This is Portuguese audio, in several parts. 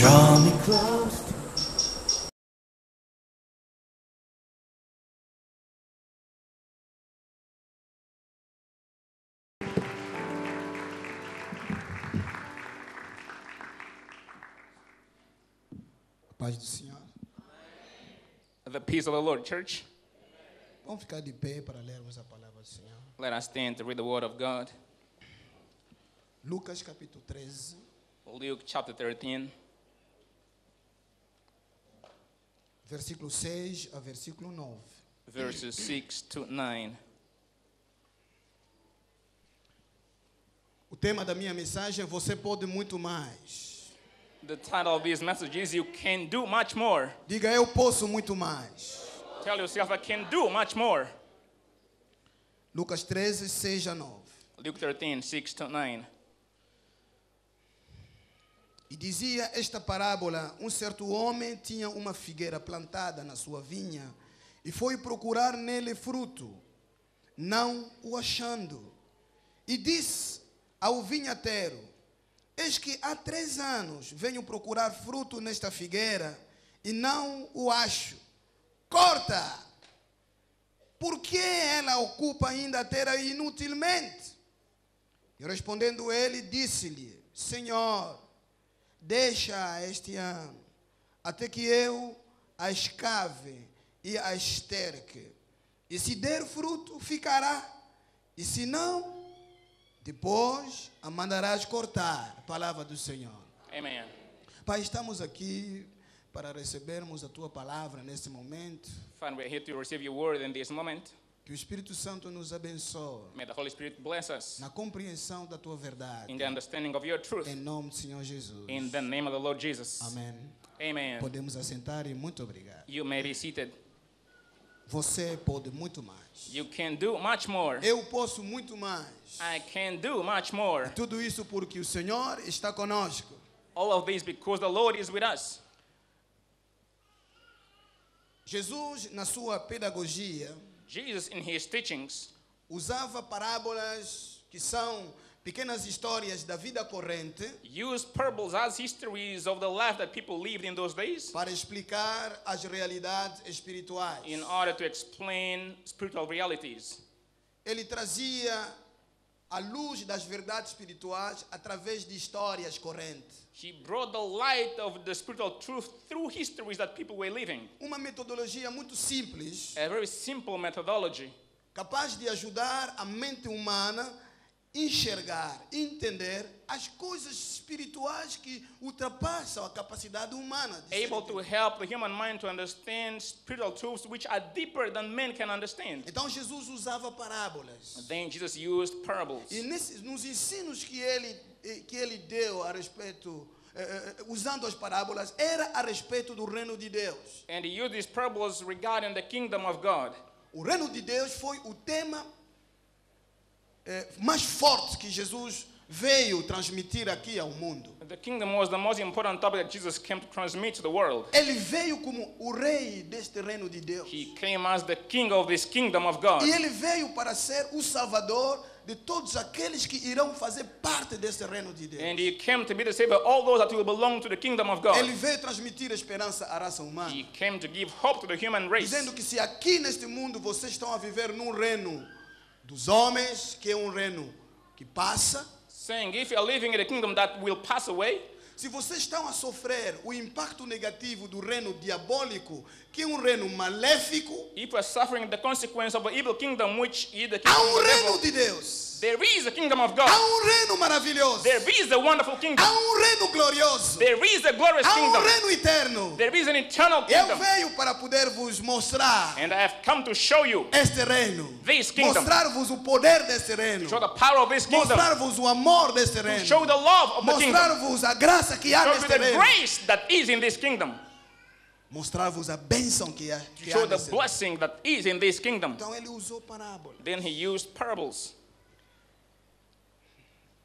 Draw me close. Paz do Senhor. The peace of the Lord, church. Vamos ficar de pé para lermos a palavra do Senhor. Let us stand to read the word of God. Lucas capítulo 13, Luke chapter 13, versículo 6 a versículo 9. verses 6 to 9. O tema da minha mensagem é Você pode muito mais. The title of this message is You Can Do Much More. Diga, eu posso muito mais. Tell yourself, I can do much more. Lucas 13, 6 a 9. Luke 13, 6 to 9. E dizia esta parábola: um certo homem tinha uma figueira plantada na sua vinha e foi procurar nele fruto, não o achando. E disse ao vinhateiro: eis que há 3 anos venho procurar fruto nesta figueira e não o acho. Corta! Porque ela ocupa ainda a terra inutilmente? E respondendo ele, disse-lhe: Senhor, deixa este ano, até que eu a escave e a esterque. E se der fruto, ficará. E se não, depois a mandarás cortar. Palavra do Senhor. Amen. Pai, estamos aqui para recebermos a Tua palavra nesse momento. Father, we're here to receive your word in this moment. Que o Espírito Santo nos abençoe May the Holy Spirit bless us na compreensão da Tua verdade. in the understanding of your truth. Em nome do Senhor Jesus. In the name of the Lord Jesus. Amém. Amen. Podemos assentar e muito obrigado. You may be seated. Você pode muito mais. You can do much more. Eu posso muito mais. I can do much more. Tudo isso porque o Senhor está conosco. All of this because the Lord is with us. Jesus, na sua pedagogia, Jesus, in his teachings, usava parábolas que são pequenas histórias da vida corrente used parables as histories of the life that people lived in those days para explicar as realidades espirituais. in order to explain spiritual realities. Ele trazia a luz das verdades espirituais através de histórias correntes. He brought the light of the spiritual truth through histories that people were living. Uma metodologia muito simples, A very simple methodology capaz de ajudar a mente humana a enxergar, entender as coisas espirituais que ultrapassam a capacidade humana de able to sentir. help the human mind to understand spiritual truths which are deeper than men can understand. Então Jesus usava parábolas. Then Jesus used parables. E nos ensinos que ele deu a respeito, usando as parábolas, era a respeito do reino de Deus. And he used these parables regarding the kingdom of God. O reino de Deus foi o tema mais forte que Jesus veio transmitir aqui ao mundo. The kingdom was the most important topic that Jesus came to transmit to the world. Ele veio como o rei deste reino de Deus. He came as the king of this kingdom of God. E ele veio para ser o salvador de todos aqueles que irão fazer parte desse reino de Deus. And he came to be the savior of all those that will belong to the kingdom of God. Ele veio transmitir esperança à raça humana, He came to give hope to the human race. dizendo que se aqui neste mundo vocês estão a viver num reino dos homens, que é um reino que passa, Saying, if you are living in a kingdom that will pass away, se vocês estão a sofrer o impacto negativo do reino diabólico, que é um reino maléfico, if you are suffering the consequence of an evil kingdom, which is the há kingdom of the reino devil, de Deus, there is a kingdom of há God. reino maravilhoso, There is a wonderful kingdom. há reino glorioso, There is a glorious há kingdom. reino eterno. There is an eternal Eu kingdom. venho para poder vos mostrar And I have come to show you, este reino, This kingdom. mostrar-vos o poder deste reino, show the power of this kingdom, mostrar-vos o amor deste reino, show the love of the kingdom, mostrar-vos a graça que há show you neste the reino, grace that is in this kingdom, mostrar-vos a bênção que há show the neste reino. blessing that is in this kingdom. Então ele usou parábola. Then he used parables.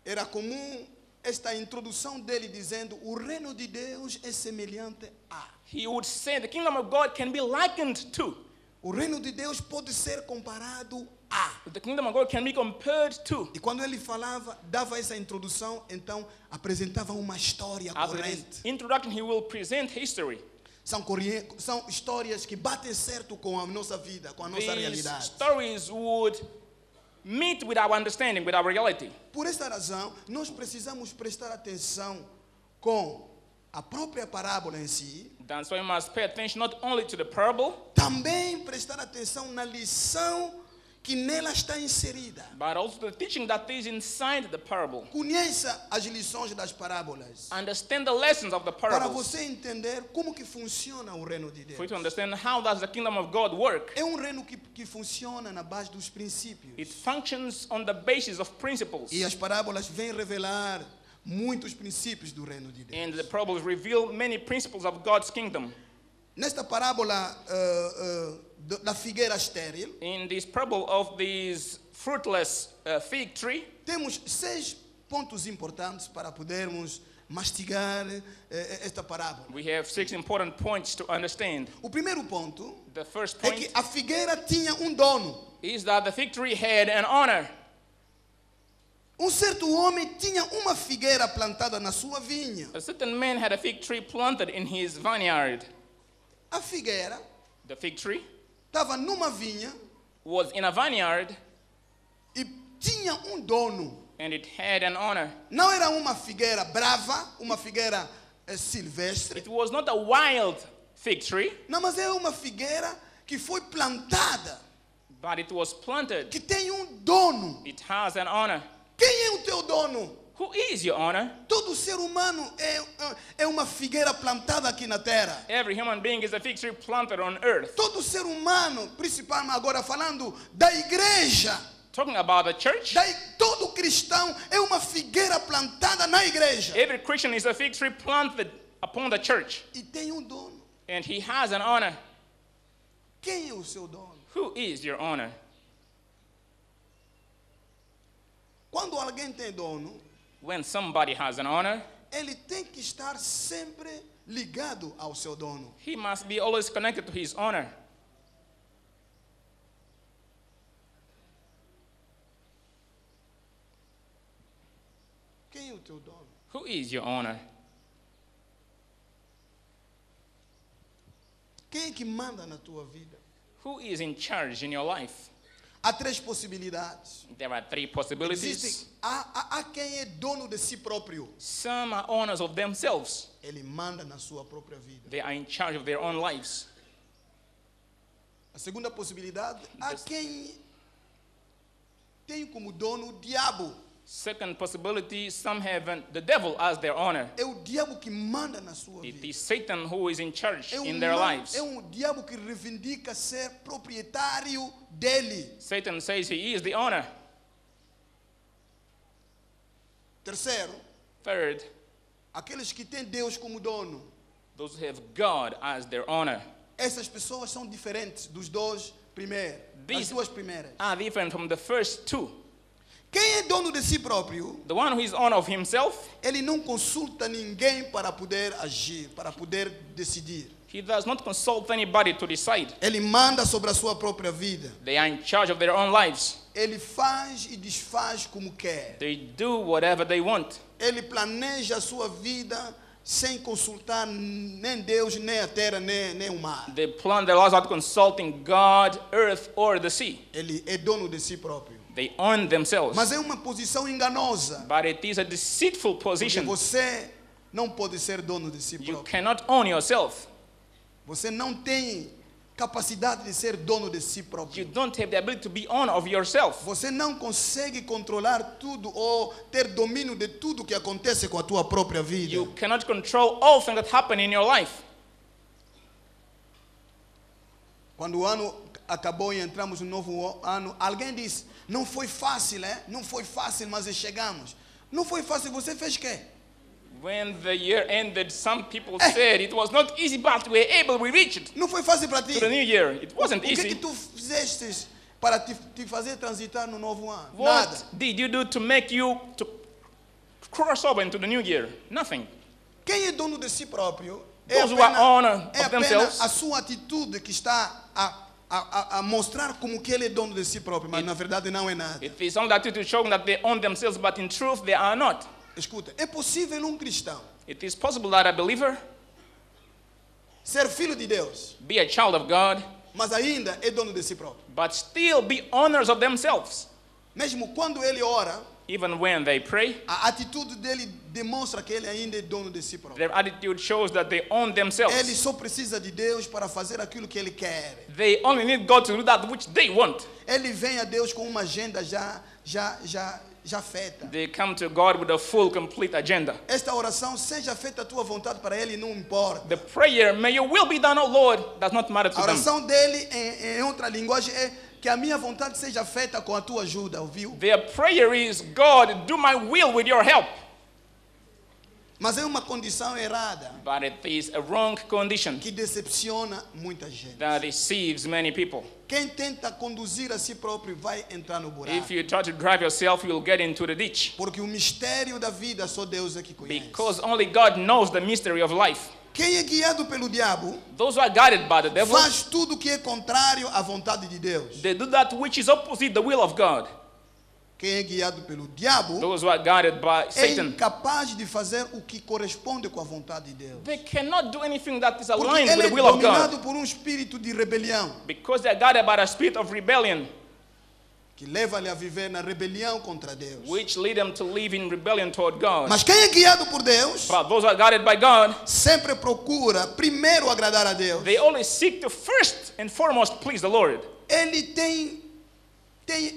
Era comum esta introdução dele dizendo: o reino de Deus é semelhante a. He would say the kingdom of God can be likened to. O reino de Deus pode ser comparado a. The kingdom of God can be compared to. E quando ele falava, dava essa introdução, então apresentava uma história After corrente. this introduction, he will present history. São histórias que batem certo com a nossa vida, com a nossa These realidade. stories would meet with our understanding, with our reality. Por esta razão, nós precisamos prestar atenção com a própria parábola em si, That's why we must pay attention not only to the parable, também prestar atenção na lição que nela está inserida. but also the teaching that is inside the parable. Conheça as lições das parábolas, Understand the lessons of the para parables. você entender como que funciona o reino de Deus. For you to understand how does the kingdom of God work. É um reino que funciona na base dos princípios. It functions on the basis of principles. E as parábolas vêm revelar muitos princípios do reino de Deus. And the parables reveal many principles of God's kingdom. Nesta parábola da figueira estéril, In this parable of this fruitless fig tree, temos 6 pontos importantes para podermos mastigar esta parábola. we have 6 important points to understand. O primeiro ponto The first é que point a figueira tinha um dono. is that the fig tree had an owner. Um certo homem tinha uma figueira plantada na sua vinha. A certain man had a fig tree planted in his vineyard. A figueira The fig tree estava numa vinha was in a vineyard e tinha um dono. and it had an owner. Não era uma figueira brava, uma figueira silvestre. It was not a wild fig tree, Não, mas é uma figueira que foi plantada, but it was planted. que tem um dono. It has an owner. Quem é o teu dono? Who is your owner? Todo ser humano é uma figueira plantada aqui na terra. Every human being is a fig tree planted on earth. Todo ser humano, principalmente agora falando da igreja, Talking about the church, todo cristão é uma figueira plantada na igreja. every Christian is a fig tree planted upon the church. E tem um dono. And he has an owner. Quem é o seu dono? Who is your owner? Quando alguém tem dono, When somebody has an owner, ele tem que estar sempre ligado ao seu dono. he must be always connected to his owner. Quem é o teu dono? Who is your owner? Quem é que manda na tua vida? Who is in charge in your life? Há 3 possibilidades. There are 3 possibilities. Existem, há quem é dono de si próprio. Some are owners of themselves. Ele manda na sua própria vida. They are in charge of their own lives. A segunda possibilidade, há quem tem como dono o diabo. Second possibility, some have the devil as their owner. É o diabo que manda na sua It vida. is Satan who is in charge É in their lives. é um diabo que reivindica ser proprietário dele. Satan says he is the owner. Terceiro, Third, aqueles que têm Deus como dono. those who have God as their owner. Essas pessoas são diferentes dos dois primeiros, das duas primeiras. Are different from the first 2. Quem é dono de si próprio, The one who is owner of himself, ele não consulta ninguém para poder agir, para poder decidir. he does not consult anybody to decide. Ele manda sobre a sua própria vida. They are in charge of their own lives. Ele faz e desfaz como quer. They do whatever they want. Ele planeja a sua vida sem consultar nem Deus, nem a terra, nem o mar. They plan their lives without consulting God, earth, or the sea. Ele é dono de si próprio. They own themselves. Mas é uma posição enganosa. But it is a deceitful Porque position. você não pode ser dono de si You próprio. cannot own yourself. Você não tem capacidade de ser dono de si You próprio. don't have the ability to be owner of yourself. Você não consegue controlar tudo ou ter domínio de tudo que acontece com a tua própria vida. You cannot control all things that happen in your life. Quando o ano acabou e entramos no novo ano, alguém disse, não foi fácil, Não foi fácil, mas chegamos. Não foi fácil, você fez o quê? When the year ended, some people said it was not easy, but we were able, we reached Não foi fácil para ti. to the new year. It O wasn't que easy. tu fizeste para te fazer transitar no novo ano? What Nada. did you do to make you to cross over into the new year? Nothing. Quem é dono de si próprio Those who are owner of apenas themselves. a sua atitude que está a a mostrar como que ele é dono de si próprio, mas na verdade não é nada. It is only that to show that they own themselves, but in truth they are not. Escuta, é possível um cristão It is possible that a believer ser filho de Deus, be a child of God, mas ainda é dono de si próprio. but still be owners of themselves. Mesmo quando ele ora, Even when they pray, a atitude dele demonstra que ele ainda é dono de si próprio. their attitude shows that they own themselves. Ele só precisa de Deus para fazer aquilo que ele quer. They only need God to do that which they want. Ele vem a Deus com uma agenda já feita. They come to God with a full, complete agenda. Esta oração, seja feita a tua vontade, para ele não importa. The prayer, may your will be done, O Lord, does not matter to A them. oração dele, em outra linguagem, é que a minha vontade seja feita com a tua ajuda, ouviu? Their prayer is, God, do my will with your help. Mas é uma condição errada But it is a wrong condition que decepciona muita gente. that deceives many people. Quem tenta conduzir a si próprio vai entrar no buraco. If you try to drive yourself, you'll get into the ditch. Porque o mistério da vida só Deus é que conhece. Because only God knows the mystery of life. Quem é guiado pelo diabo Those who are guided by the devil, faz tudo que é contrário à vontade de Deus. they do that which is opposite the will of God. Quem é guiado pelo diabo Those who are guided by é Satan, incapaz de fazer o que corresponde com a vontade de Deus. they cannot do anything that is Porque aligned ele with é the will of God. dominado por um espírito de rebelião Because they are guided by the spirit of rebellion, que leva-lhe a viver na rebelião contra Deus. which lead them to live in rebellion toward God. Mas quem é guiado por Deus But those who are guided by God, sempre procura primeiro agradar a Deus. they always seek to first and foremost please the Lord. Ele tem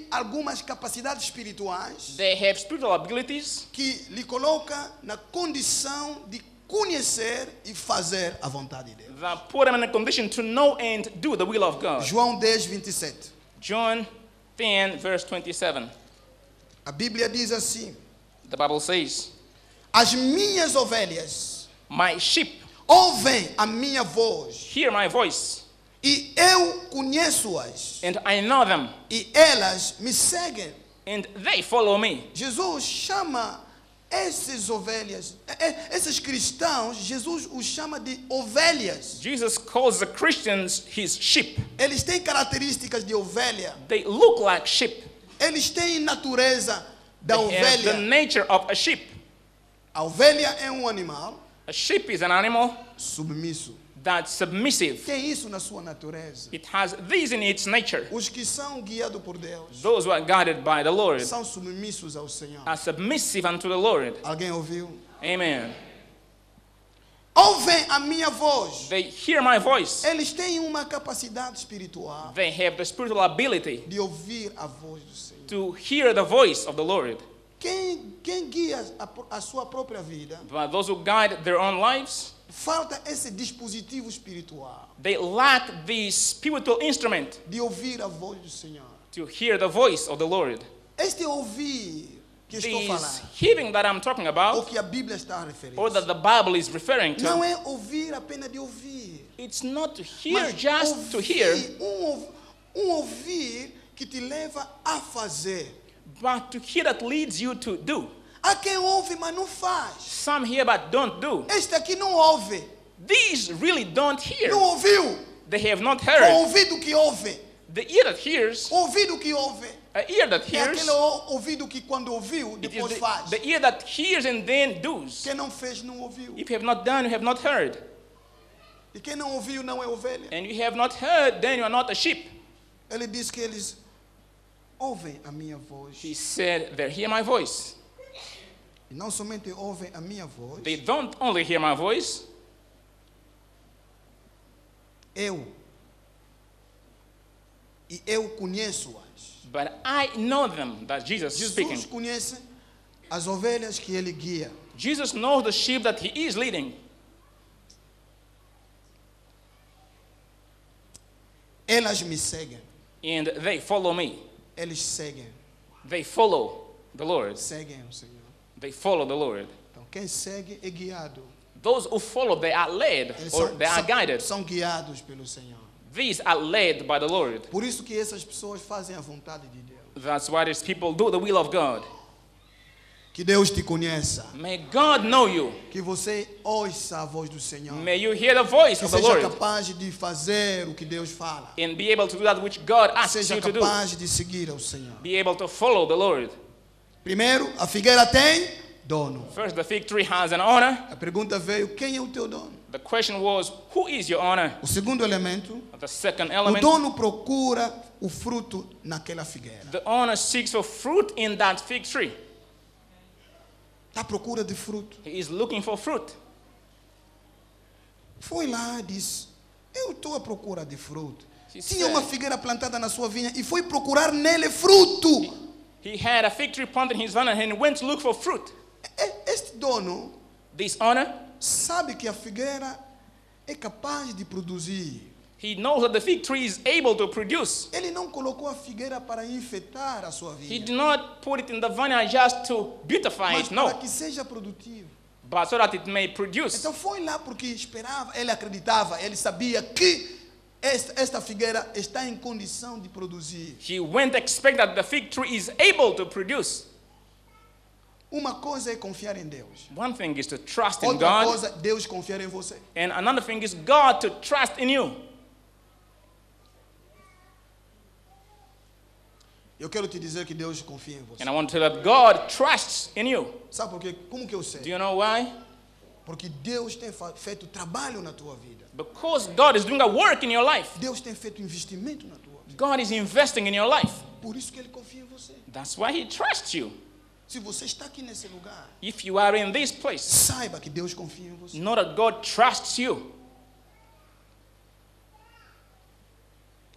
algumas capacidades espirituais They have spiritual abilities que lhe coloca na condição de conhecer e fazer a vontade de Deus. that put them in a condition to know and do the will of God. João 10, 27. John 10, verse 27. A Bíblia diz assim: The Bible says, as minhas ovelhas my sheep ouvem a minha voz hear my voice, e eu conheço-as and I know them, e elas me seguem. and they follow me. Jesus chama essas ovelhas, esses cristãos, Jesus os chama de ovelhas. Jesus calls the Christians his sheep. Eles têm características de ovelha. They look like sheep. Eles têm natureza da They have the ovelha. nature of a sheep. A ovelha é um animal A sheep is an animal submisso. that's submissive. Tem isso na sua natureza. It has this in its nature. Os que são guiados por Deus Those who are guided by the Lord são submissos ao Senhor. are submissive unto the Lord. Alguém ouviu? Amen. Ouvem a minha voz. They hear my voice. Eles têm uma capacidade espiritual They have the spiritual ability de ouvir a voz do Senhor. to hear the voice of the Lord. Quem guia a sua própria vida, But those who guide their own lives, falta esse dispositivo espiritual they lack the spiritual instrument de ouvir a voz do Senhor. to hear the voice of the Lord. Este ouvir que estou This falando, hearing that I'm talking ou about, que a Bíblia está a referir, or that the Bible is referring não to, é ouvir apenas de ouvir, it's not to hear mas just to hear, um ouvir que te leva a fazer. but to hear that leads you to do. Há quem ouve, mas não faz. Some hear but don't do. Este aqui não ouve, These really don't hear. não ouviu. They have not O heard. ouvido que ouve, The ear that hears, o ouvido que ouve, an ear that é hears, aquele ouvido que quando ouviu, it is depois faz. the ear that hears and then does. Quem não fez, não ouviu. If you have not done, you have not heard. E quem não ouviu, não é ovelha. And you have not heard, then you are not a sheep. Ele diz que eles ouvem a minha voz. He said, they hear my voice. E não somente ouvem a minha voz, They don't only hear my voice, e eu conheço-as. but I know them. That's Jesus speaking. Jesus conhece as ovelhas que ele guia. Jesus knows the sheep that he is leading. Elas me seguem. And they follow me. Eles seguem. They follow the Lord. Seguem o Senhor. They follow the Lord. Então, quem segue é guiado. Those who follow, they are led Eles or they are guided. são guiados pelo Senhor. These are led by the Lord. Por isso que essas pessoas fazem a vontade de Deus. That's why these people do the will of God. Que Deus te conheça. May God know you. Que você ouça a voz do Senhor. May you hear the voice Que of the seja Lord capaz de fazer o que Deus fala. and be able to do that which God Que asks seja you to do. capaz de seguir ao Senhor. Be able to follow the Lord. Primeiro, a figueira tem dono. First, the fig tree has an owner. A pergunta veio, quem é o teu dono? The question was, who is your owner? O segundo elemento, The second o element, dono procura o fruto naquela figueira. the owner seeks for fruit in that fig tree. Está à procura de fruto. He is looking for fruit. Foi lá e disse, eu estou à procura de fruto. He Tinha said- uma figueira plantada na sua vinha e foi procurar nele fruto. He had a fig tree planted in his vineyard and went to look for fruit. Este dono This owner, sabe que a figueira é capaz de produzir. he knows that the fig tree is able to produce. Ele não colocou a figueira para enfeitar a sua He vinha, did not put it in the vineyard just to beautify mas it, para no, que seja produtivo. but so that it may produce. Então foi lá porque esperava, ele acreditava, ele sabia que esta figueira está em condição de produzir. He went expect that the fig tree is able to produce. Uma coisa é confiar em Deus. One thing is to trust in Outra God, coisa, Deus confiar em você. and another thing is God to trust in you. Eu quero te dizer que Deus confia em você. And I want to tell you that God trusts in you. Sabe por quê? Como que eu Do sei? you know why? Porque Deus tem feito trabalho na tua vida. Because God is doing a work in your life. Deus tem feito investimento na tua vida. God is investing in your life. Por isso que Ele confia em você. That's why He trusts you. Se você está aqui nesse lugar, If you are in this place, saiba que Deus confia em você. know that God trusts you.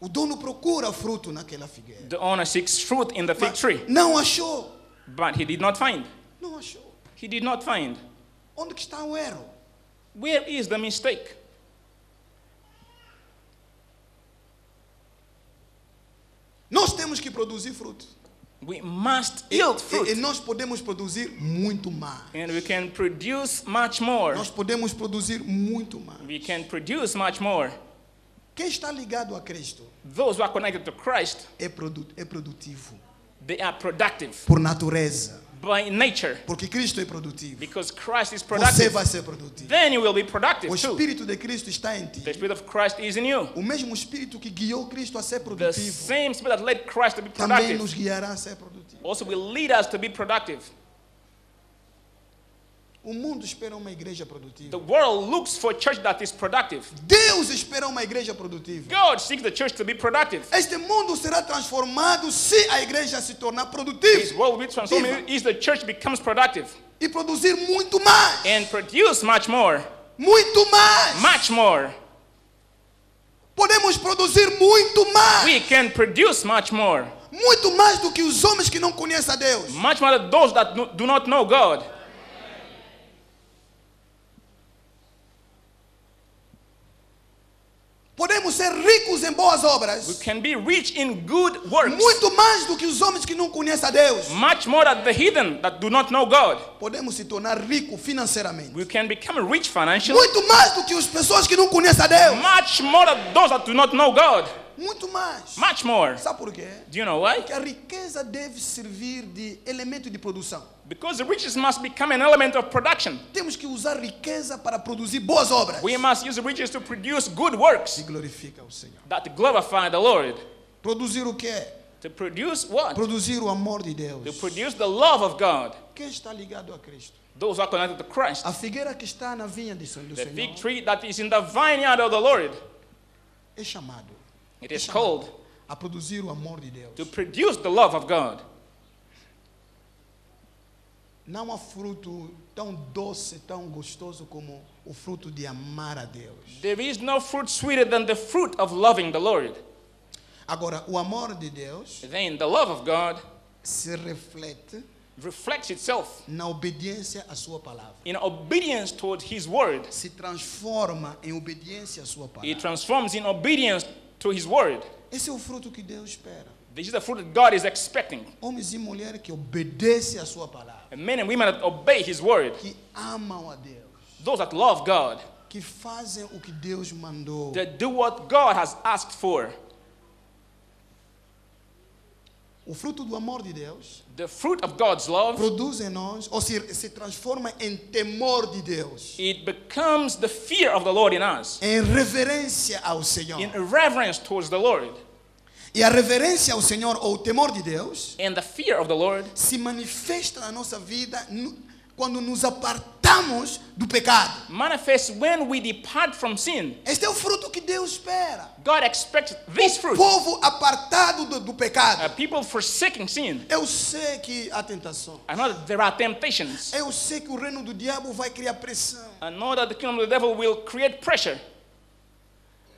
O dono procura fruto naquela figueira. The owner seeks fruit in the fig Mas tree, não achou. but he did not find. Não achou. He did not find. Onde que está o erro? Where is the mistake? Nós temos que produzir fruto. We must yield E fruit, nós podemos produzir muito mais. and we can produce much more. Nós podemos produzir muito mais. We can produce much more. Quem está ligado a Cristo Those who are connected to Christ, é produtivo. they are productive Por natureza. by nature, Porque Cristo é produtivo. because Christ is Você productive. vai ser produtivo. Then you will be productive O too. Espírito de Cristo está em ti. The Spirit of Christ is in you. O mesmo Espírito que guiou Cristo a ser The produtivo same Spirit that led Christ to be também productive nos guiará a ser produtivo. also will lead us to be productive. O mundo espera uma igreja The produtiva. world looks for a church that is productive. Deus espera uma igreja produtiva. God seeks the church to be productive. Este mundo será transformado se a igreja se tornar This produtiva world will be transformed if the church becomes productive e produzir muito mais. and produce much more. Muito mais. Much more. Podemos produzir muito mais. We can produce much more. Muito mais do que os homens que não conhecem a Deus. Much more than those that do not know God. Podemos ser ricos em boas We obras. can be rich in good works. Muito mais do que os homens que não conhecem a Deus. Much more than the heathen that do not know God. Podemos se tornar ricos financeiramente. We can become rich financially. Muito mais do que as pessoas que não conhecem a Deus. Much more than those that do not know God. Muito mais. Much more. Sabe por quê? Do you know why? Porque a riqueza deve servir de elemento de produção. Because the riches must become an element of production. Temos que usar riqueza para produzir boas obras. We must use the riches to produce good works Se glorifica o Senhor. that glorify the Lord. Produzir o quê? To produce what? Produzir o amor de Deus. To produce the love of God. Quem está ligado a Cristo? Those who are connected to Christ. A figueira que está na vinha do The fig Senhor tree that is in the vineyard of the Lord. é chamado It is called a produzir o amor de Deus. to produce the love of God. Não há fruto tão doce, tão gostoso como o fruto de amar a Deus. There is no fruit sweeter than the fruit of loving the Lord. Agora, o amor de Deus Then the love of God se reflete reflects itself na obediência à sua palavra. in obedience toward His word. Se transforma em obediência à sua It palavra. transforms in obedience to His word. Esse é o fruto que Deus espera. This is the fruit that God is expecting. Homens e mulheres que obedecem à sua palavra. And men and women that obey His word. Que amam a Deus. Those that love God. Que fazem o que Deus mandou. That do what God has asked for. O fruto do amor de Deus the fruit of God's love, produz em nós, ou se transforma em temor de Deus, it becomes the fear of the Lord in us, em reverência ao Senhor. in reverence towards the Lord. E a reverência ao Senhor, ou o temor de Deus, And the fear of the Lord se manifesta na nossa vida quando nos apartamos do pecado. manifests when we depart from sin. Este é o fruto que Deus espera. God expects this O fruit. povo apartado do pecado. People forsaking sin. Eu sei que há tentação. I know that there are temptations. Eu sei que o reino do diabo vai criar pressão I know that the kingdom of the devil will create pressure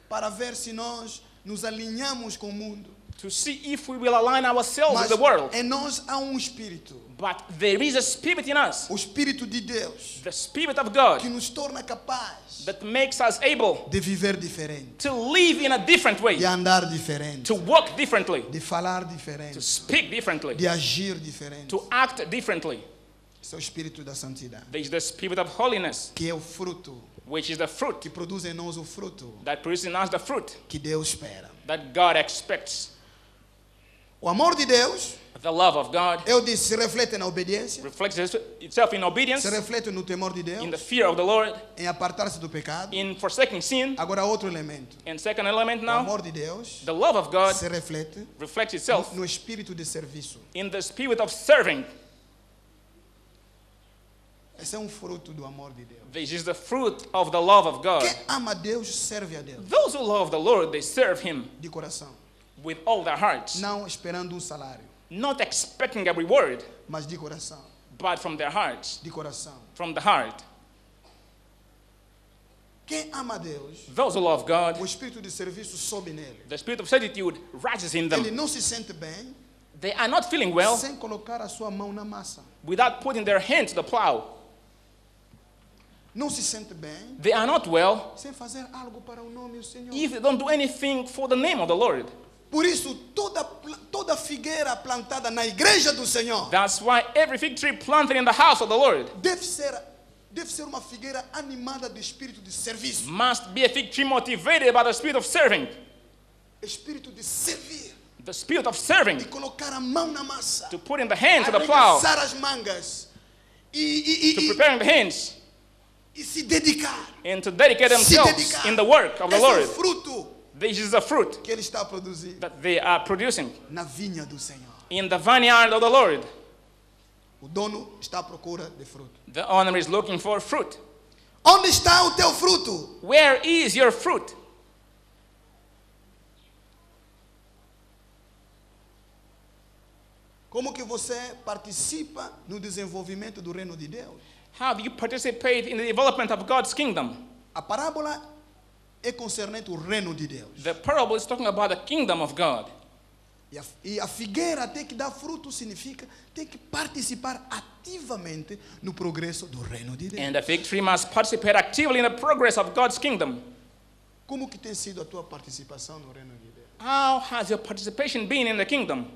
para ver se nós nos alinhamos com o mundo. to see if we will align ourselves Mas with the world. em nós há um espírito, But there is a spirit in us, o espírito de Deus, the spirit of God, que nos torna capaz that makes us able de viver diferente, to live in a different way, de andar diferente, to walk differently, de falar to diferente, speak differently, de agir diferente. to act differently. Esse é o espírito da santidade, There is the spirit of holiness, que é o fruto, which is the fruit que produz em nós o fruto that produces in us the fruit que Deus espera. that God expects. O amor de Deus, The love of God eu disse, se reflete na obediência, reflects itself in obedience, se reflete no temor de in the Deus, fear of the Lord, em apartar-se do pecado. in forsaking sin. Agora outro elemento, And second element o now, amor de Deus the love of God se reflete reflects itself no espírito de serviço. in the spirit of serving. Esse é um fruto do amor de Deus. This is the fruit of the love of God. Quem ama Deus serve a Deus Those who love the Lord, they serve Him de coração, with all their hearts, não esperando um salário, not expecting a reward, mas de coração, but from their hearts, de coração. from the heart. Quem ama Deus, Those who love o God, espírito de serviço sobe nele. the spirit of certitude rises in Ele them. não se sente bem They are not feeling well sem colocar a sua mão na massa. without putting their hand to the plow. Não se sente bem They are not well sem fazer algo para o nome do Senhor. if they don't do anything for the name of the Lord. Por isso, toda figueira plantada na igreja do Senhor That's why every fig tree planted in the house of the Lord deve ser uma figueira animada de espírito de serviço. must be a fig tree motivated by the spirit of serving. Espírito de servir, The spirit of serving, de colocar a mão na massa, to put in the hand to the plow, arregaçar as mangas to e preparing the hands, se dedicar. and to dedicate themselves in the work of the Esse é o Lord. fruto This is the fruit que ele está produzindo that they are producing na vinha do Senhor. in the vineyard of the Lord. O dono está à procura de fruto. The owner is looking for fruit. Onde está o teu fruto? Where is your fruit? Como que você participa no desenvolvimento do reino de Deus? How do you participate in the development of God's kingdom? A parábola é concernente o reino de Deus. The parable is talking about the kingdom of God. E a figueira tem que dar fruto, significa tem que participar ativamente no progresso do reino de Deus. And the fig tree must participate actively in the progress of God's kingdom. Como que tem sido a tua participação no reino de Deus? How has your participation been in the kingdom?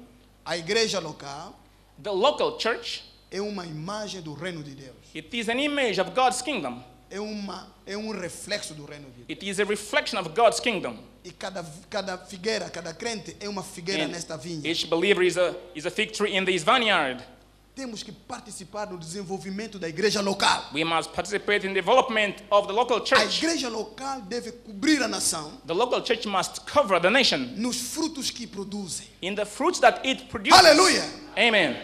A igreja local The local church, é uma imagem do reino de Deus. it is an image of God's kingdom. É um reflexo do reino de Deus. It is a reflection of God's kingdom. E cada figueira, cada crente é uma figueira And nesta vinha. each believer is a fig tree in this vineyard. Temos que participar do desenvolvimento da igreja local. We must participate in the development of the local A church. igreja local deve cobrir a nação The local church must cover the nation nos frutos que produzem. in the fruits that it produces. Aleluia! Amen.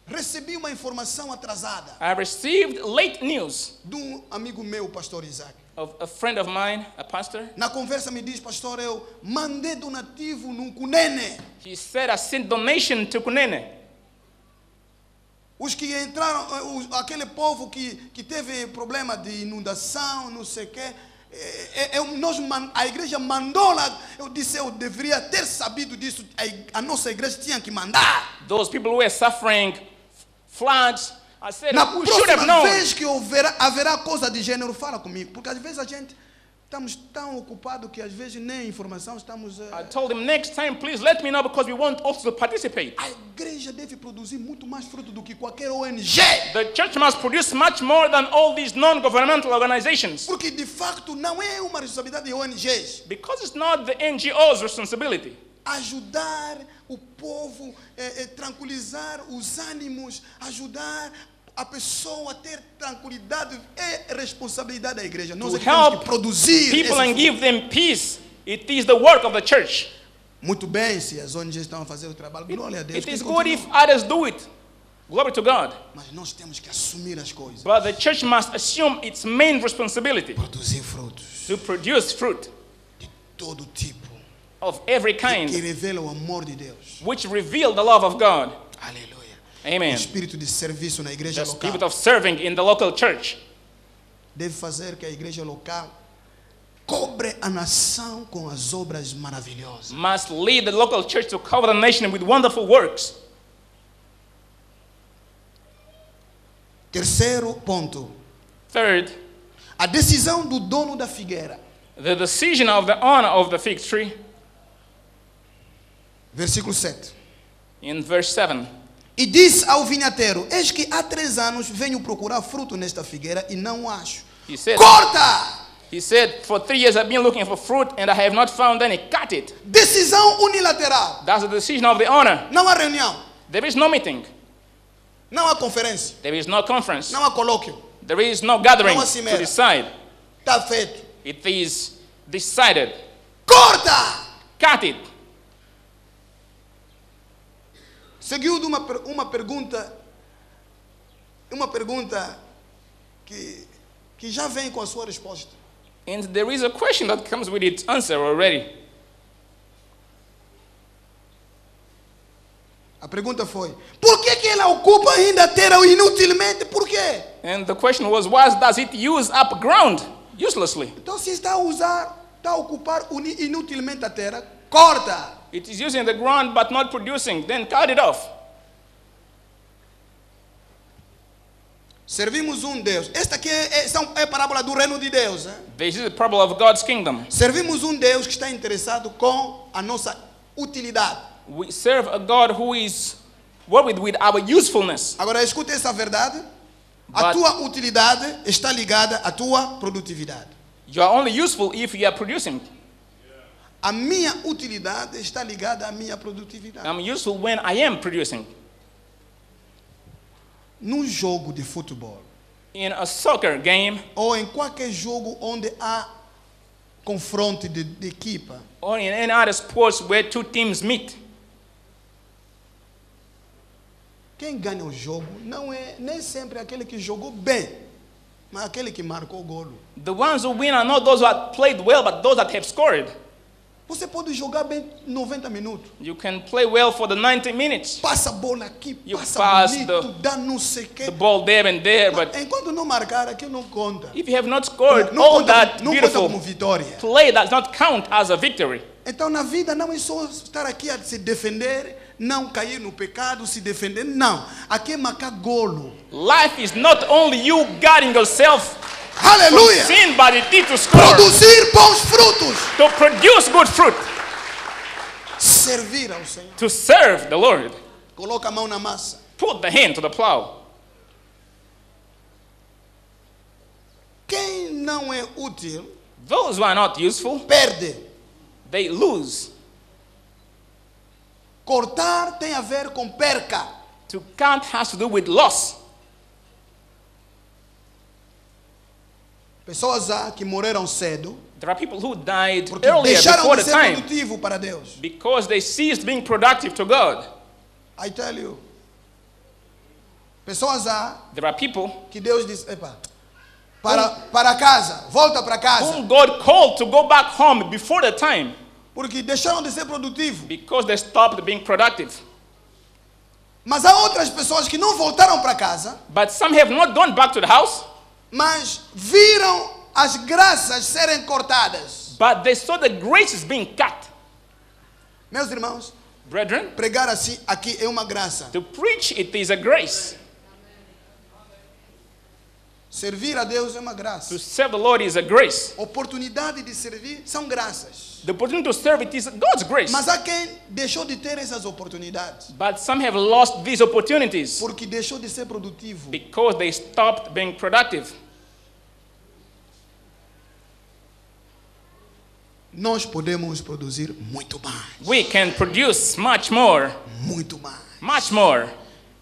Recebi uma informação atrasada I received late news de um amigo meu, pastor Isaac. of a friend of mine, a pastor. Na conversa me diz, pastor, eu mandei donativo num Cunene. He said, I sent donation to Kunene. Os que entraram, aquele povo que teve problema de inundação, não sei o quê, a igreja mandou lá. Eu disse, eu deveria ter sabido disso. A nossa igreja tinha que mandar. Those people who were suffering floods, I said, Na we should have próxima known. vez que haverá coisa de gênero, fala comigo. Porque às vezes a gente estamos tão ocupados que às vezes nem informação estamos... I told him, next time, please let me know because we want also to participate. A igreja deve produzir muito mais fruto do que qualquer ONG. The church must produce much more than all these non-governmental organizations. Porque de facto não é uma responsabilidade de ONGs. Because it's not the NGO's responsibility. ajudar o povo, tranquilizar os ânimos, ajudar a pessoa a ter tranquilidade é responsabilidade da igreja. Nós To temos que help produzir people and esse give them peace, it is the work of the church. Muito bem, se as ONGs estão a fazer o trabalho, glória a Deus. It tem is que good if continuar. others do it. Glory to God. Mas nós temos que assumir as coisas. But the church must assume its main responsibility Produzir frutos to produce fruit de todo tipo. of every Que kind, revela o amor de Deus. which reveal the love of God. Aleluia. O Amen. espírito de serviço na igreja The local spirit of serving in the local church deve fazer que a igreja local cobre a nação com as obras maravilhosas. must lead the local church to cover the nation with wonderful works. Terceiro ponto. Third, A decisão do dono da figueira. the decision of the owner of the fig tree Versículo 7. in verse 7. E disse ao vinhateiro: eis que há 3 anos venho procurar fruto nesta figueira e não o acho. He said, Corta! for 3 years I've been looking for fruit and I have not found any. Cut it. Decisão unilateral. That's the decision of the owner. Não há reunião. There is no meeting. Não há conferência. There is no conference. Não há colóquio. There is no gathering Não há cimeira. to decide. Está feito. It is decided. Corta! Cut it. Seguiu de uma pergunta que já vem com a sua resposta. And there is a question that comes with its answer already. A pergunta foi: por que ela ocupa ainda a terra inutilmente? Por quê? And the question was, why does it use up ground uselessly? Então, se está a ocupar inutilmente a terra, corta. It is using the ground but not producing, then cut it off. Servimos um Deus. Esta aqui é a parábola do reino de Deus. This is the problem of God's kingdom. Servimos um Deus que está interessado com a nossa utilidade. We serve a God who is worried with our usefulness. Agora, escute essa verdade. A But- tua utilidade está ligada à tua produtividade. You are only useful if you are producing. A minha utilidade está ligada à minha produtividade. I'm useful when I am producing. Num jogo de futebol, In a soccer game ou em qualquer jogo onde há confronto de equipa, or in any other sports where two teams meet, quem ganha o jogo não é nem sempre aquele que jogou bem, mas aquele que marcou o golo. the ones who win are not those who have played well, but those that have scored. Você pode jogar bem 90 minutos. You can play well for the 90 minutes. Passa a bola aqui, You passa pass bonito, dá não sei o quê. The ball there and there, but Enquanto não marcar, aquilo não conta. if you have not scored Não all conta, that não conta como beautiful vitória. play, does not count as a victory. Então, na vida, não é só estar aqui a se defender, não cair no pecado, se defender. Não. Aqui é marcar golo. Life is not only you guarding yourself from Aleluia! sin, but it is to score, Produzir bons frutos. to produce good fruit, Servir ao Senhor. to serve the Lord. Coloca a mão na massa. Put the hand to the plow. Quem não é útil, Those who are not useful, perde. they lose. Cortar tem a ver com perca. To count has to do with loss. Pessoas que morreram cedo There are people who died porque earlier, deixaram before de the ser time, produtivo para Deus. because they ceased being productive to God. I tell you. Pessoas There are people que Deus diz, epa, para casa, volta para casa, whom God called to go back home before the time, porque deixaram de ser produtivo. because they stopped being productive. Mas há outras pessoas que não voltaram para casa, But some have not gone back to the house, mas viram as graças serem cortadas. but they saw the graces being cut. Meus irmãos, Brethren, pregar assim aqui é uma graça. to preach it is a grace. Servir a Deus é uma To graça. serve the Lord is a grace. Oportunidade de servir são graças. The opportunity to serve it is God's grace. Mas há quem deixou de ter essas oportunidades But some have lost these opportunities porque deixou de ser produtivo. because they stopped being productive. nós podemos produzir muito mais. We can produce much more. Muito mais. Much more.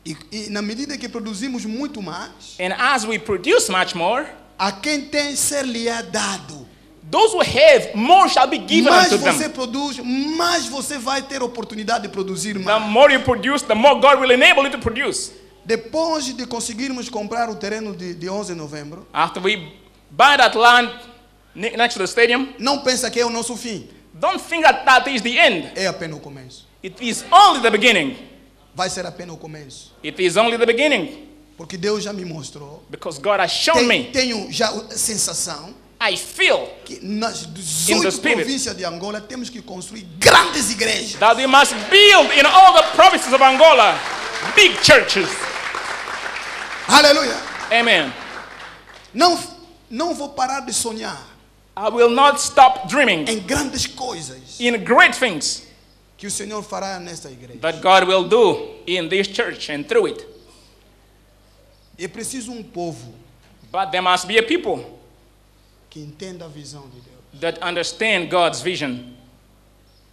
E na medida que produzimos muito mais, And as we produce much more, a quem tem ser-lhe-á dado. those who have, more shall be given Mais unto você them. produz, mais você vai ter oportunidade de produzir The mais. more you produce, the more God will enable you to produce. Depois de conseguirmos comprar o terreno de 11 de novembro, After we buy that land next to the stadium, não pensa que é o nosso fim. don't think that that is the end. É apenas o começo. It is only the beginning. Vai ser apenas o começo. It is only the beginning. Porque Deus já me mostrou. Because God has shown me. Tenho já a sensação I feel que nas In the 18 spirit. províncias de Angola temos que construir grandes igrejas. that we must build in all the provinces of Angola big churches. Aleluia. Amen. Não vou parar de sonhar I will not stop dreaming em grandes coisas in great things que o Senhor fará nesta igreja. that God will do in this church and through it. É preciso povo But there must be a people que entenda a visão de Deus that understand God's vision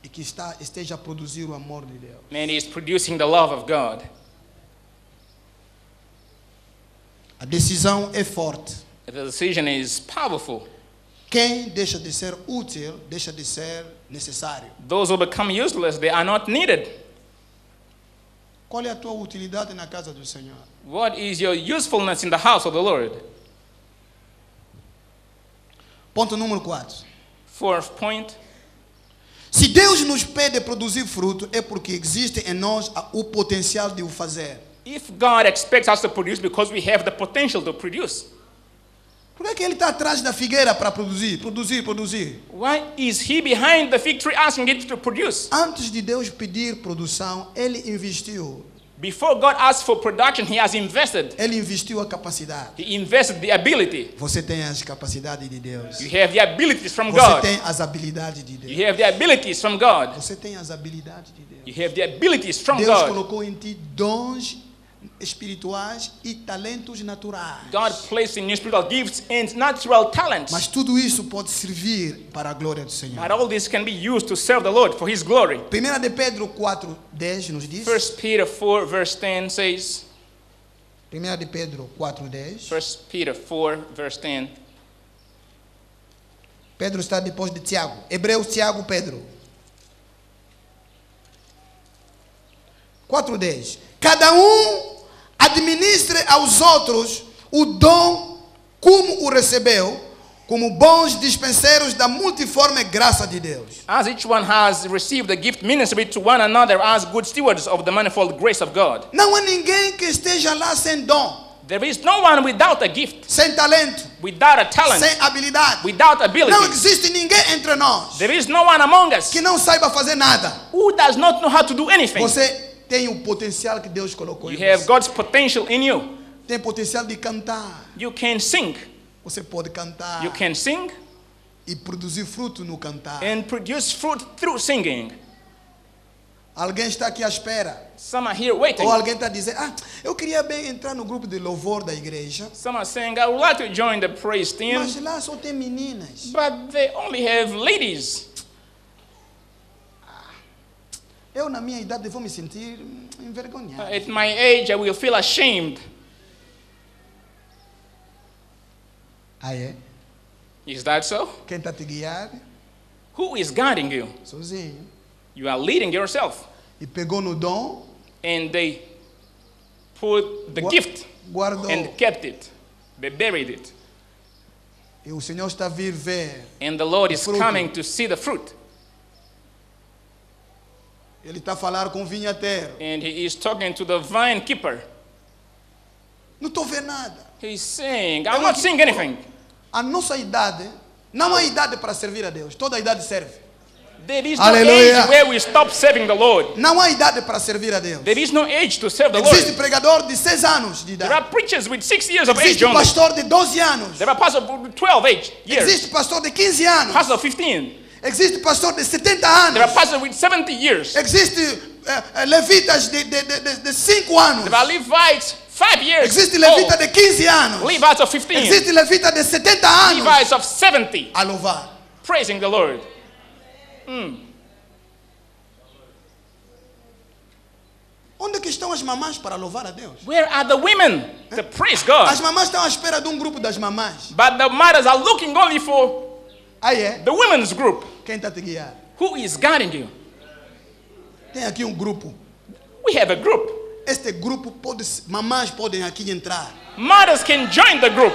e que esteja a produzir o amor de Deus. and is producing the love of God. A decisão é forte. The decision is powerful. Quem deixa de ser útil, deixa de ser necessário. Those who become useless, they are not needed. Qual é a tua utilidade na casa do Senhor? What is your usefulness in the house of the Lord? Ponto número 4. Fourth point. Se Deus nos pede produzir fruto, é porque existe em nós o potencial de o fazer. If God expects us to produce because we have the potential to produce, Por que ele está atrás da figueira para produzir? Produzir. why is He behind the fig tree asking it to produce? Antes de Deus pedir produção, ele investiu. Before God asks for production, He has invested. Ele investiu a capacidade. He invested the ability. Você tem as capacidades de Deus. You have the abilities from Você God. tem as habilidades de Deus. You have the abilities from God. Você tem as habilidades de Deus. You have the abilities from Deus God. colocou em ti dons espirituais e talentos naturais. God placed in you spiritual gifts and natural talents. Mas tudo isso pode servir para a glória do Senhor. But all this can be used to serve the Lord for His glory. 1 de Pedro 4:10 nos diz. 1 Peter 4 verse 10 says, 1 de Pedro 4:10. 1 Peter 4 verse 10, Pedro está depois de Tiago. Hebreus, Tiago, Pedro. 4:10. Cada administre aos outros o dom como o recebeu, como bons dispenseiros da multiforme graça de Deus. as each one has received the gift, minister it to one another as good stewards of the manifold grace of God. Não há ninguém que esteja lá sem dom, There is no one without a gift, sem talento, without a talent, sem habilidade. without Não ability. existe ninguém entre nós There is no one among us que não saiba fazer nada. who does not know how to do anything. Você tem o potencial que Deus colocou em You have você. God's potential in you. Tem potencial de cantar. You can sing. Você pode cantar You can sing e produzir fruto no cantar. and produce fruit through singing. Alguém está aqui à espera. Some are here waiting. Ou alguém está dizendo, eu queria bem entrar no grupo de louvor da igreja, Some are saying, I would like to join the praise team, mas lá só tem meninas. but they only have ladies. Eu, na minha idade, vou me sentir envergonhado. At my age, I will feel ashamed. Ah, é? Is that so? Quem está te guiar? Who is guiding you? Sozinho. You are leading yourself. E pegou no dom, And they put the gift guardou. and kept it. They buried it. E o Senhor está a vir ver. And the Lord is Fruto. coming to see the fruit. Ele está a falar com o vinhateiro. And He is talking to the vine keeper. Não estou vendo nada. He's saying, I'm not seeing anything. A nossa idade, não há idade para servir a Deus. Toda idade serve. There is no Hallelujah. age where we stop serving the Lord. Não há idade para servir a Deus. There is no age to serve the Existe Lord. pregador de 6 anos de There idade. are preachers with 6 years of age Existe only. pastor de 12 anos. There are pastors with 12 years. Existe pastor de 15 anos. Pastors of 15. Existe pastor de 70 There are anos. pastors with 70 years. Existe levitas de 5 anos. There are Levites 5 years Existe levita old. de 15 anos. Levites of 15. Existe levita de 70 anos. Levites of 70. A louvar. Praising the Lord. Onde que estão as mamães para louvar a Deus? Where are the women to praise God? As mamães estão à espera de um grupo das mamães. But the mothers are looking only for Aí é. the women's group. Quem está te guiar? Who is guiding you? Tem aqui um grupo. We have a group. Este grupo pode, mamães podem aqui entrar. Mothers can join the group.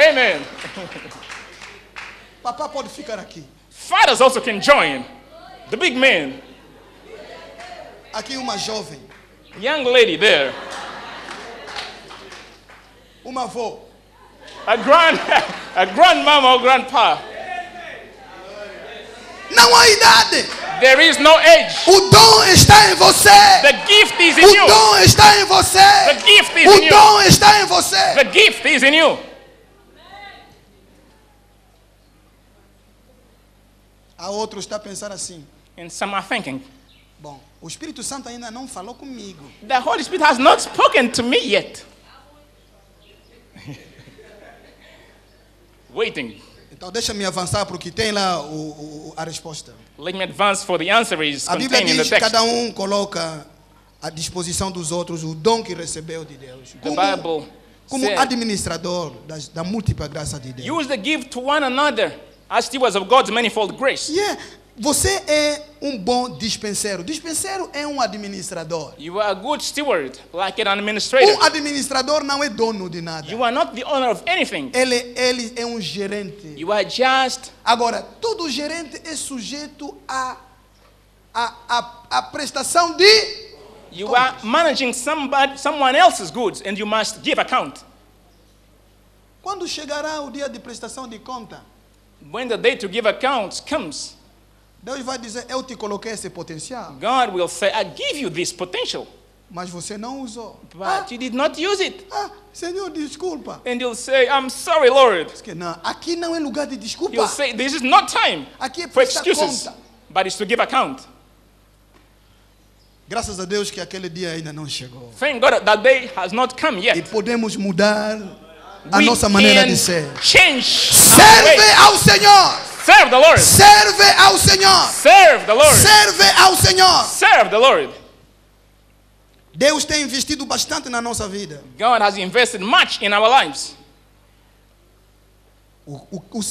Amen. Papá pode ficar aqui. Fathers also can join. The big man. Aqui uma jovem, Young lady there. uma avó. A grandmama or grandpa. Não há idade. There is no age. O dom está em você. The gift is in O you. dom está em você. The gift is O in you. dom está em você. The gift is in you. A outro está a pensar assim. And some are thinking, Bom, o Espírito Santo ainda não falou comigo. the Holy Spirit has not spoken to me yet. Waiting. Então deixa-me avançar para o que tem lá a resposta. Let me advance for the answer is A Bíblia contained in the diz que text. cada um coloca à disposição dos outros o dom que recebeu de Deus. The Bible Como said, administrador da múltipla graça de Deus. use the gift to one another as stewards of God's manifold grace. Você é um bom dispenseiro. Dispenseiro é um administrador. You are a good steward, like an administrator. Administrador não é dono de nada. You are not the owner of anything. Ele é um gerente. You are just. Agora, todo gerente é sujeito à prestação de... You are managing someone else's goods, and you must give account. Quando chegará o dia de prestação de conta, When the day to give accounts comes, Deus vai dizer, eu te coloquei esse potencial, God will say, I give you this potential, mas você não usou. but you did not use it. Senhor, desculpa. And you'll say, I'm sorry, Lord. Diz que não, aqui não é lugar de desculpa. You'll say, this is not time Aqui é for prestar excuses, conta. but it's to give account. Graças a Deus que aquele dia ainda não chegou. Thank God that day has not come E yet. podemos mudar a We nossa maneira can de ser. change our Serve way. ao Senhor. Serve the Lord. Serve ao Senhor. Serve the Lord. Serve ao Senhor. Serve the Lord. Deus tem investido bastante na nossa vida. God has invested much in our lives.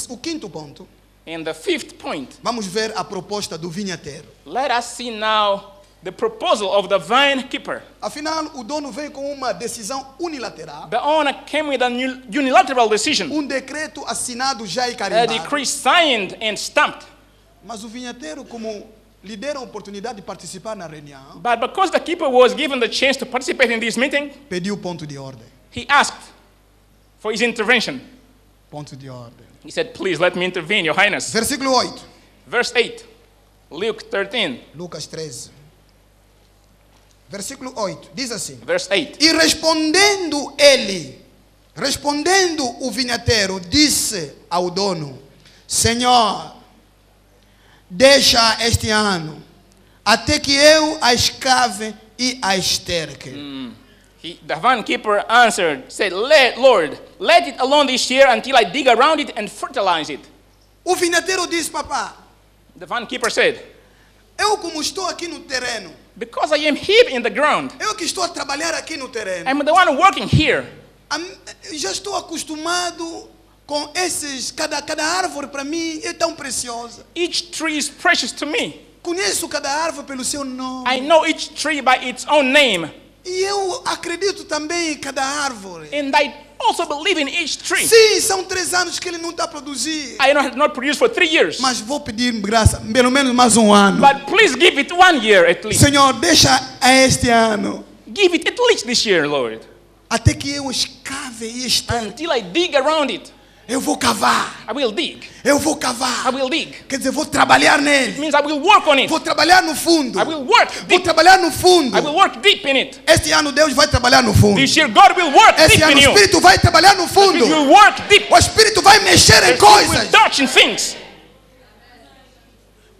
O quinto ponto, And the fifth point, vamos ver a proposta do vinhateiro. let us see now the proposal of the vine keeper. Afinal, o dono veio com uma decisão unilateral, The owner came with a unilateral decision, decreto assinado já e a carimbado. decree signed and stamped. Mas o vinhateiro, como lhe deram a oportunidade de participar na reunião, But because the keeper was given the chance to participate in this meeting, pediu ponto de ordem. he asked for his intervention. Ponto de ordem. He said, please let me intervene, Your Highness. Versículo 8, Verse 8, Luke 13, Lucas 13. Versículo 8, diz assim: verse 8. E respondendo o vinhateiro, disse ao dono: Senhor, deixa este ano, até que eu a escave e a esterque. The vine keeper answered, said, Lord, let it alone this year until I dig around it and fertilize it. O vinhateiro disse: Papá, The vine keeper said, eu como estou aqui no terreno, because I am here in the ground, eu que estou a trabalhar aqui no terreno, I'm the one working here. já estou acostumado com esses, cada árvore para mim é tão preciosa. Each tree is precious to me. Conheço cada árvore pelo seu nome. I know each tree by its own name. E eu acredito também em cada árvore. And I also believe in each tree. Sim, são 3 anos que ele não está a produzir. I have not produced for 3 years. Mas vou pedir graça, pelo menos mais um ano. But please give it 1 year at least. Senhor, deixa a este ano, Give it at least this year, Lord. até que eu escave e esterque. Until I dig around it. Eu vou cavar. I will dig. Eu vou I cavar. will dig. Quer dizer, vou trabalhar It nele. means I will work on it. Vou trabalhar no fundo. I will work Vou deep. trabalhar no fundo. I will work deep in it. Este ano Deus vai trabalhar no fundo. This year God will work Este deep ano in o you. Espírito vai trabalhar no He fundo. will work deep. O Espírito vai mexer The em Spirit will coisas. touch in things.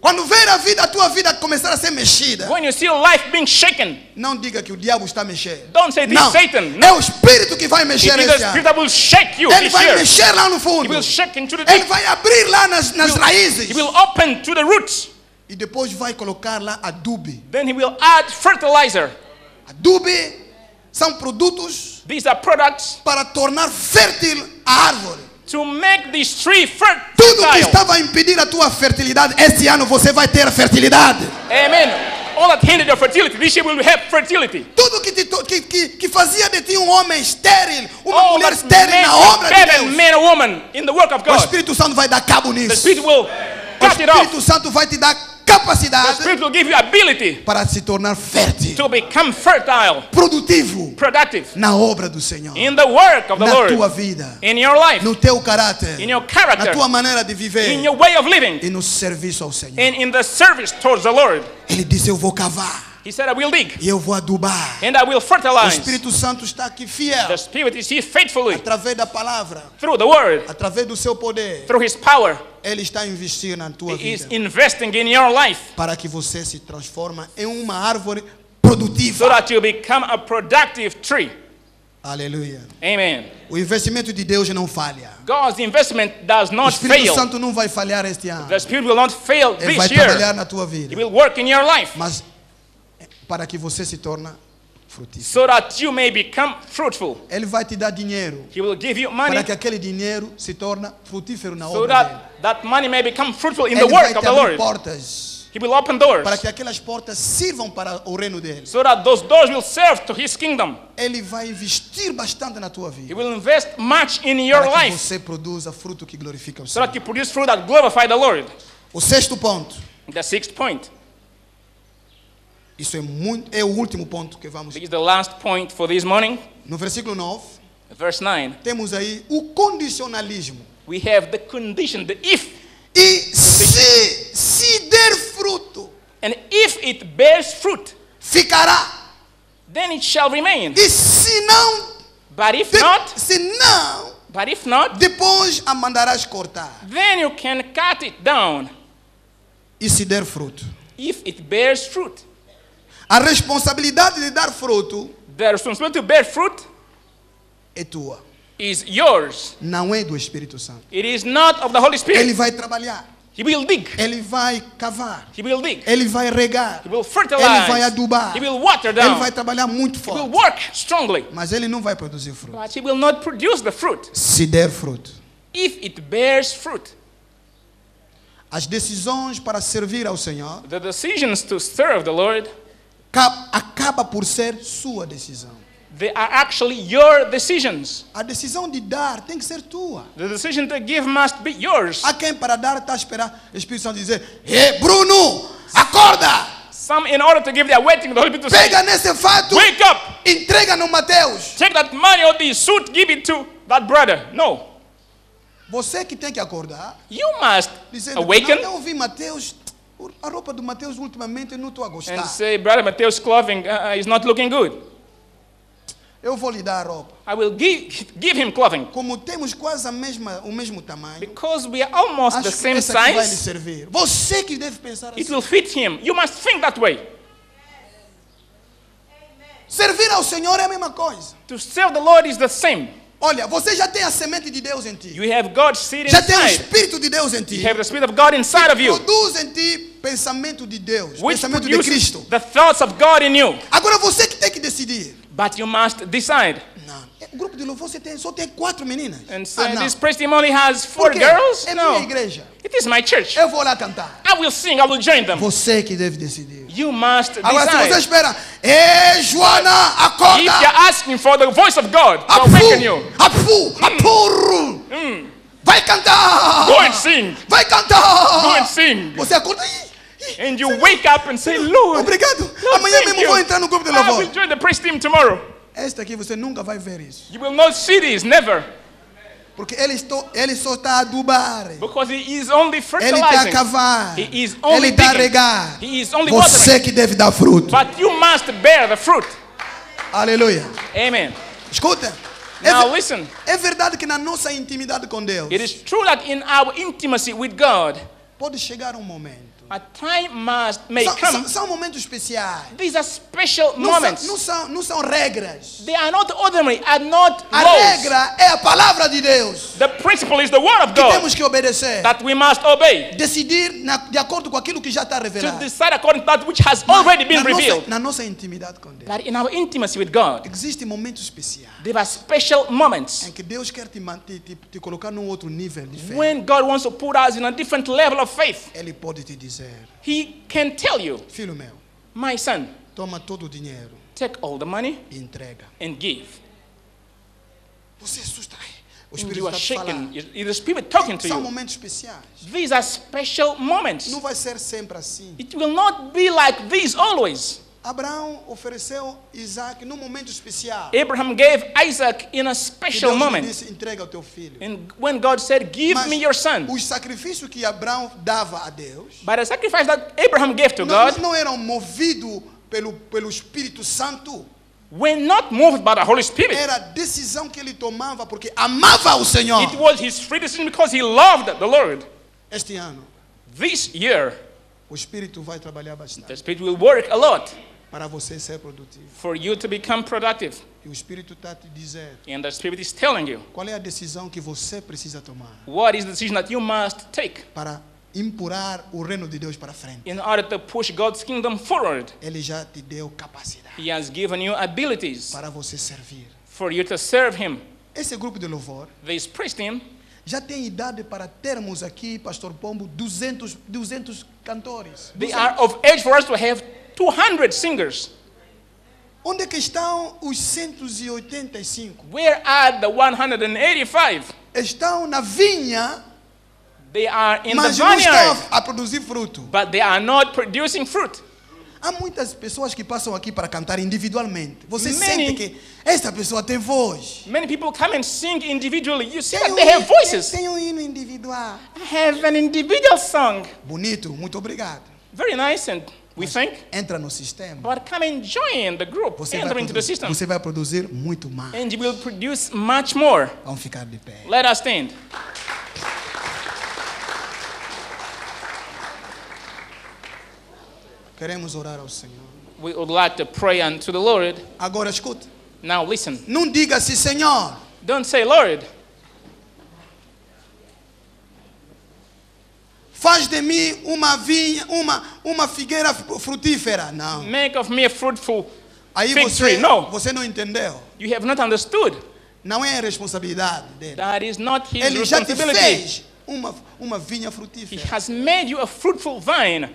Quando ver a tua vida começar a ser mexida, When you see your life being shaken, não diga que o diabo está mexendo. don't say this Não, is Satan. é No. o Espírito que vai It mexer is the esse Spirit ano. that will shake you Ele this vai year. mexer lá no He fundo. will shake into the Ele deep. vai abrir lá nas raízes. He will open to the roots. E depois vai colocar lá adubo. Then he will add fertilizer. Adubo são produtos These are products para tornar fértil a árvore. to make this tree Tudo que fertile. estava a impedir a tua fertilidade, este ano você vai ter fertilidade. Amen. All that hindered your fertility, this year will have fertility. Tudo que fazia de ti um homem estéril, uma All mulher that estéril na obra de made a Deus. man or woman in the work of O God. Espírito Santo vai dar cabo The nisso. Spirit will O cut it off. Espírito Santo vai te dar The capacidade Spirit will give you ability para se tornar fértil, to become fertile, produtivo productive na obra do Senhor, in the work of the na tua Lord, vida, in your life, no teu caráter, in your na character, tua maneira de viver in your way of living, e no serviço ao Senhor. and in the service towards the Lord. Ele disse: eu vou cavar He said, I will dig e eu vou adubar. and I will O fertilize. Espírito Santo está aqui fiel, The Spirit is here faithfully através da palavra, through the Word, através do seu poder. through His power. Ele está a investir na tua He is vida investing in your life para que você se transforme em uma árvore so produtiva. that you become a productive tree. Aleluia. Amen. O investimento de Deus não falha. God's investment does O not Espírito fail. Santo não vai falhar este ano. The Spirit will not fail Ele vai this year. trabalhar na tua He vida. will work in your life Mas para que você se torne frutífero. so that you may become fruitful. Ele vai te dar dinheiro He will give you money para que aquele dinheiro se torne frutífero na so obra dele. that money may become fruitful in the Ele vai work of te the abrir Lord. portas He will open doors para que aquelas portas sirvam para o reino dele. so that those doors will serve to His kingdom. Ele vai investir bastante na tua He vida will invest much in your para que life você produza fruto que glorifica o so Senhor. that you produce fruit that glorify the Lord. O sexto ponto, The sixth point. isso é o último ponto que vamos. This is the last point for this morning. No versículo 9, Verse 9. temos aí o condicionalismo. We have the condition, the if. E se der fruto, And if it bears fruit, ficará. then it shall remain. E se não, But if not, depois a mandarás cortar. then you can cut it down. E se der fruto. If it bears fruit. A responsabilidade de dar fruto The responsibility to bear fruit é tua. is yours. Não é do Espírito Santo. It is not of the Holy Ele Spirit. vai trabalhar. He will dig. Ele vai cavar. He will dig. Ele vai regar. He will Ele fertilize. vai adubar. He will water Ele down. vai trabalhar muito He will forte. work strongly. Mas ele não vai produzir fruto. But he will not produce the fruit. Se der fruto. If it bears fruit. As decisões para servir ao Senhor The decisions to serve the Lord, acaba por ser sua decisão. they are actually your decisions. A decisão de dar tem que ser tua. The decision to give must be yours. Há quem para dar está a esperar o Espírito Santo dizer: "Ei, Bruno, acorda! Some, in order to give, they are waiting for the Holy Spirit to say, Pega nesse fato, wake up, entrega no Mateus." take that money or the suit, give it to that brother. No. Você que tem que acordar, You must dizendo: awaken "Não, eu vi Mateus, a roupa do Mateus ultimamente eu não estou a and gostar. say, Brother Matthew's clothing is not looking good. Eu vou lhe dar a roupa." I will give him clothing. Como temos quase o mesmo tamanho, Because we are almost acho the que same essa aqui vai lhe size, servir. Você que deve pensar it assim. will fit him. You must think that way. Servir ao Senhor é a mesma coisa. To serve the Lord is the same. Olha, você já tem a semente de Deus em ti. You have God's seed Já tem o inside. Espírito de Deus em ti. You have the Spirit of God inside of you, Produz em ti pensamento de Deus, which pensamento de produces Cristo. the thoughts of God in you. Agora você que tem que decidir. But you must decide. Não, o grupo de louvor só tem 4 meninas. And so não. this praise team only has Por 4 quê? girls? É minha No. igreja. It is my church. Eu vou lá cantar. I will sing. I will join them. Você que deve decidir. You must Agora se você decide. espera, ei, Joana, If acorda. you're asking for the voice of God to awaken you, Apurro. Vai cantar. go and sing. Vai cantar. Go and sing. Você acorda aí. And you wake up and say, Lord, Obrigado. Lord, Amanhã thank mesmo you. vou entrar no grupo de I louvor. will join the praise team tomorrow. Esta aqui você nunca vai ver isso. You will not see this, never. Porque ele só está a adubar. Because he is only Ele está a fertilizing. cavar. He is only Ele está a digging. regar. He is only Você watering. que deve dar fruto. But you must bear the fruit. Aleluia. Amen. Escuta. Now listen. É verdade que na nossa intimidade com Deus It is true that in our intimacy with God, pode chegar um momento A time may come. São momentos especiais. These are special Não moments. são regras. They are not ordinary, are not A laws. regra é a palavra de Deus The principle is the word of que God temos que obedecer. that we must obey Decidir de acordo com aquilo que já está to revelado. decide according to that which has already been revealed. Na nossa intimidade com Deus. That in our intimacy with God, Existem momentos especiais there are special moments em que Deus quer te colocar num outro nível de fé. when God wants to put us in a different level of faith. Ele pode te dizer, He can tell you, filho meu, my son, toma todo o dinheiro take all the money e entrega. and give. Você assusta. O And Espírito you are está te shaken. falando. It's the Spirit talking to São you. momentos especiais. These are special moments. Não vai ser sempre assim. It will not be like this always. Abraão ofereceu Isaac num momento especial. Abraham gave Isaac in a E special Deus lhe moment. disse, entrega o teu filho. And when God said, give Mas me your son. os sacrifícios que Abraão dava a Deus But the sacrifice that Abraham gave to God não eram movidos pelo Espírito Santo. were not moved by the Holy Spirit. Era a decisão que ele tomava porque amava o Senhor. It was his free decision because he loved the Lord. Este ano, This year, o Espírito vai trabalhar the bastante Spirit will work a lot para você ser produtivo. for you to become productive. E o Espírito está te dizendo And the Spirit is telling you qual é a decisão que você precisa tomar what is the decision that you must take para empurrar o reino de Deus para frente. in order to push God's kingdom forward. Ele já te deu capacidade He has given you abilities para você servir. for you to serve Him. Esse grupo de louvor This priest team já tem idade para termos aqui, Pastor Pombo, 200 cantores. they are of age for us to have 200 singers. Onde é que estão os 185? Where are the 185? Estão na vinha, They are in the mas não estão vineyard, a produzir fruto. but they are not producing fruit. Há muitas pessoas que passam aqui para cantar individualmente. Você Many- sente que esta pessoa tem voz. Many people come and sing individually. You see that they have voices. Tem hino individual. I have an individual song. Bonito, muito obrigado. Very nice, and we think. Entra no sistema. But come and join the group. Enter into the system. Você vai produzir muito mais. And you will produce much more. Vamos ficar de pé. Let us stand. Queremos orar ao Senhor. We would like to pray unto the Lord. Agora escute. Now listen. Não diga assim, Senhor, Don't say, Lord, faz de mim uma vinha, uma figueira frutífera. Não. make of me a fruitful. Aí Fig tree, não. você não entendeu. You have not understood. Não é a responsabilidade dele. That is not his Ele já te responsibility. fez uma vinha He frutífera. has made you a fruitful vine.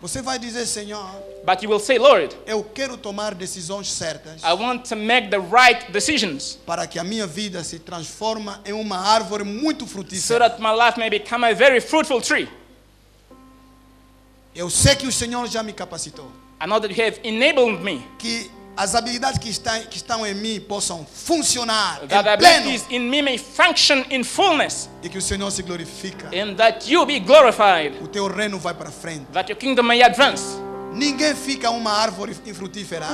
Você vai dizer, Senhor, But you will say, Lord, eu quero tomar decisões certas I want to make the right decisions para que a minha vida se transforme em uma árvore muito so frutífera. that my life may become a very fruitful tree. Eu sei que o Senhor já me capacitou. I know that you have enabled me, Que as habilidades que estão em mim possam funcionar that the em pleno. abilities in me may function in fullness, E que o Senhor se glorifica. and that you be glorified, O teu reino vai para frente. that your kingdom may advance. Ninguém fica uma árvore infrutífera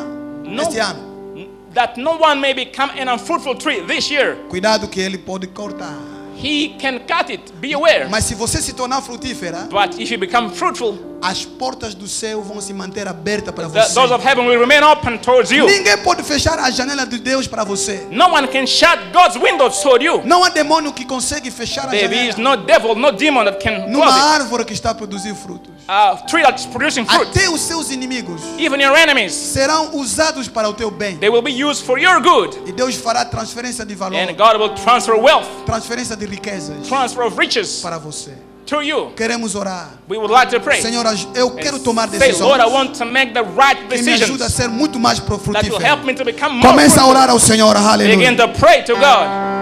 No, este ano. that no one may become an unfruitful tree this year. Cuidado que ele pode cortar. He can cut it, be aware. Mas se você se tornar frutífera, But if you become fruitful, as portas do céu vão se manter abertas para the você. doors of heaven will remain open towards you. Ninguém pode fechar a janela de Deus para você. No one can shut God's windows toward you. Não há demônio que consegue fechar a There is janela no devil, no demon that can numa close it. árvore que está a produzir frutos. A tree that's producing fruit. Até os seus inimigos Even your enemies, serão usados para o teu bem. they will be used for your good. E Deus fará transferência de valor, And God will transfer wealth, transferência de riquezas transfer of riches para você. to you. Queremos orar. We would like to pray. Senhor, eu quero tomar Say, Lord, I decisões want to make the right que me ajuda a decisions ser muito mais that will frutífero. help me to become more Começa a fruitful. orar ao Senhor, aleluia. Begin to pray to God.